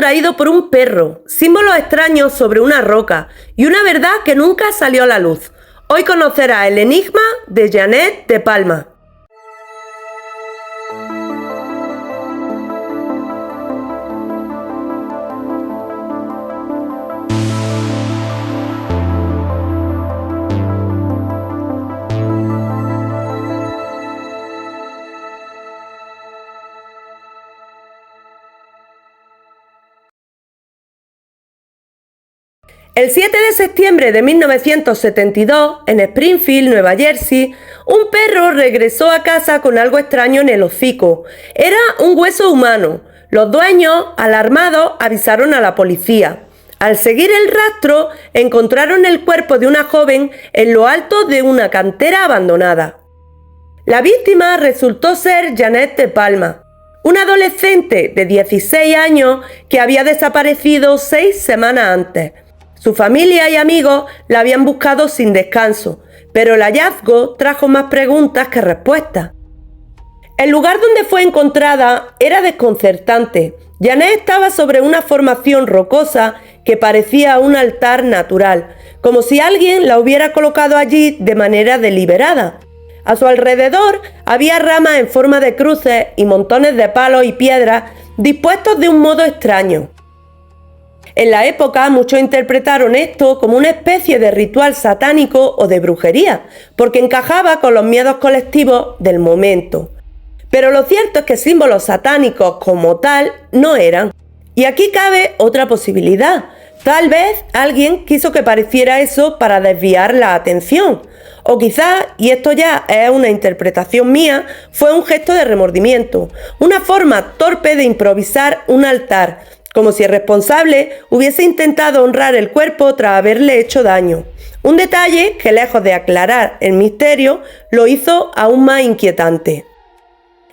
traído por un perro, símbolos extraños sobre una roca y una verdad que nunca salió a la luz. Hoy conocerás el enigma de Janet de Palma. El 7 de septiembre de 1972, en Springfield, Nueva Jersey, un perro regresó a casa con algo extraño en el hocico. Era un hueso humano. Los dueños, alarmados, avisaron a la policía. Al seguir el rastro, encontraron el cuerpo de una joven en lo alto de una cantera abandonada. La víctima resultó ser Janet de Palma, una adolescente de 16 años que había desaparecido 6 semanas antes. Su familia y amigos la habían buscado sin descanso, pero el hallazgo trajo más preguntas que respuestas. El lugar donde fue encontrada era desconcertante. Janet estaba sobre una formación rocosa que parecía un altar natural, como si alguien la hubiera colocado allí de manera deliberada. A su alrededor había ramas en forma de cruces y montones de palos y piedras dispuestos de un modo extraño. En la época muchos interpretaron esto como una especie de ritual satánico o de brujería, porque encajaba con los miedos colectivos del momento. Pero lo cierto es que símbolos satánicos como tal no eran. Y aquí cabe otra posibilidad. Tal vez alguien quiso que pareciera eso para desviar la atención. O quizás, y esto ya es una interpretación mía, fue un gesto de remordimiento, una forma torpe de improvisar un altar, como si el responsable hubiese intentado honrar el cuerpo tras haberle hecho daño. Un detalle que, lejos de aclarar el misterio, lo hizo aún más inquietante.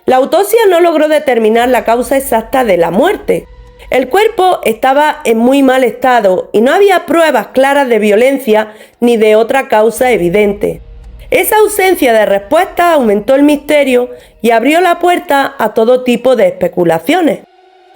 La autopsia no logró determinar la causa exacta de la muerte. El cuerpo estaba en muy mal estado y no había pruebas claras de violencia ni de otra causa evidente. Esa ausencia de respuesta aumentó el misterio y abrió la puerta a todo tipo de especulaciones.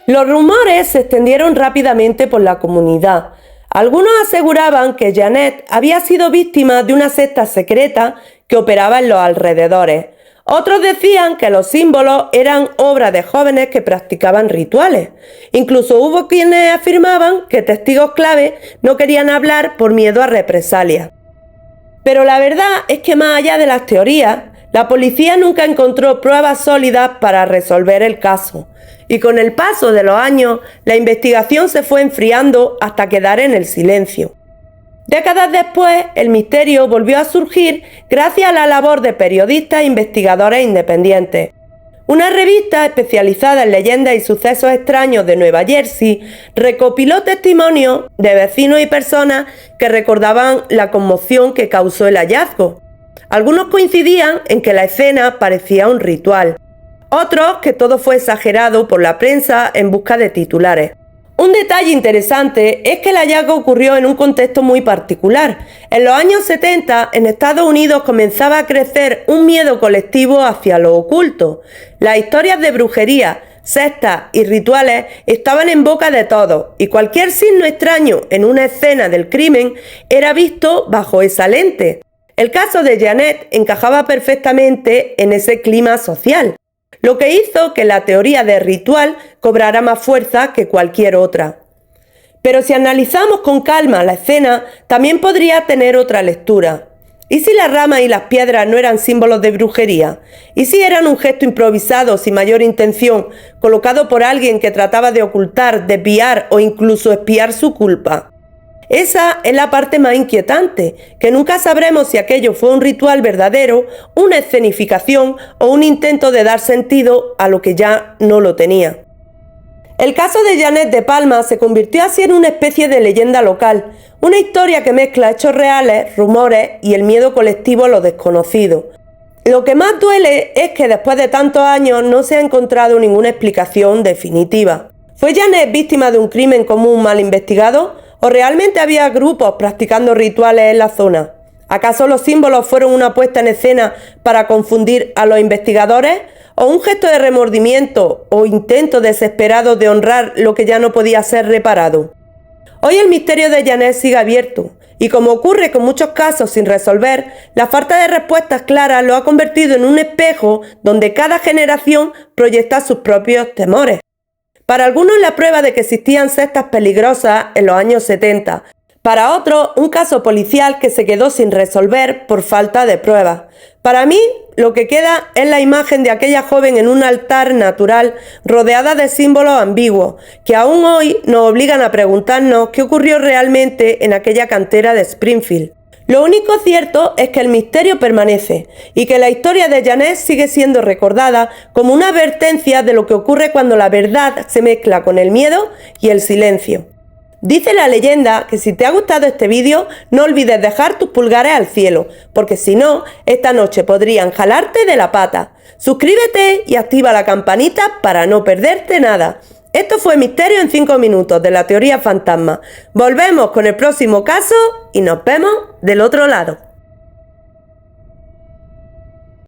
Los rumores se extendieron rápidamente por la comunidad. Algunos aseguraban que Janet había sido víctima de una secta secreta que operaba en los alrededores. Otros decían que los símbolos eran obra de jóvenes que practicaban rituales. Incluso hubo quienes afirmaban que testigos clave no querían hablar por miedo a represalias. Pero la verdad es que más allá de las teorías, la policía nunca encontró pruebas sólidas para resolver el caso. Y con el paso de los años, la investigación se fue enfriando hasta quedar en el silencio. Décadas después, el misterio volvió a surgir gracias a la labor de periodistas e investigadores independientes. Una revista especializada en leyendas y sucesos extraños de Nueva Jersey recopiló testimonios de vecinos y personas que recordaban la conmoción que causó el hallazgo. Algunos coincidían en que la escena parecía un ritual. Otros que todo fue exagerado por la prensa en busca de titulares. Un detalle interesante es que el hallazgo ocurrió en un contexto muy particular. En los años 70, en Estados Unidos comenzaba a crecer un miedo colectivo hacia lo oculto. Las historias de brujería, sectas y rituales estaban en boca de todos, y cualquier signo extraño en una escena del crimen era visto bajo esa lente. El caso de Janet encajaba perfectamente en ese clima social, lo que hizo que la teoría de ritual cobrara más fuerza que cualquier otra. Pero si analizamos con calma la escena, también podría tener otra lectura. ¿Y si las ramas y las piedras no eran símbolos de brujería? ¿Y si eran un gesto improvisado sin mayor intención, colocado por alguien que trataba de ocultar, desviar o incluso expiar su culpa? Esa es la parte más inquietante, que nunca sabremos si aquello fue un ritual verdadero, una escenificación o un intento de dar sentido a lo que ya no lo tenía. El caso de Janet de Palma se convirtió así en una especie de leyenda local, una historia que mezcla hechos reales, rumores y el miedo colectivo a lo desconocido. Lo que más duele es que después de tantos años no se ha encontrado ninguna explicación definitiva. ¿Fue Janet víctima de un crimen común mal investigado? ¿O realmente había grupos practicando rituales en la zona? ¿Acaso los símbolos fueron una puesta en escena para confundir a los investigadores? ¿O un gesto de remordimiento o intento desesperado de honrar lo que ya no podía ser reparado? Hoy el misterio de Janet sigue abierto, y como ocurre con muchos casos sin resolver, la falta de respuestas claras lo ha convertido en un espejo donde cada generación proyecta sus propios temores. Para algunos la prueba de que existían sectas peligrosas en los años 70, para otros un caso policial que se quedó sin resolver por falta de pruebas. Para mí lo que queda es la imagen de aquella joven en un altar natural rodeada de símbolos ambiguos que aún hoy nos obligan a preguntarnos qué ocurrió realmente en aquella cantera de Springfield. Lo único cierto es que el misterio permanece y que la historia de Janet sigue siendo recordada como una advertencia de lo que ocurre cuando la verdad se mezcla con el miedo y el silencio. Dice la leyenda que si te ha gustado este vídeo no olvides dejar tus pulgares al cielo, porque si no, esta noche podrían jalarte de la pata. Suscríbete y activa la campanita para no perderte nada. Esto fue Misterio en 5 minutos de la teoría fantasma. Volvemos con el próximo caso y nos vemos del otro lado.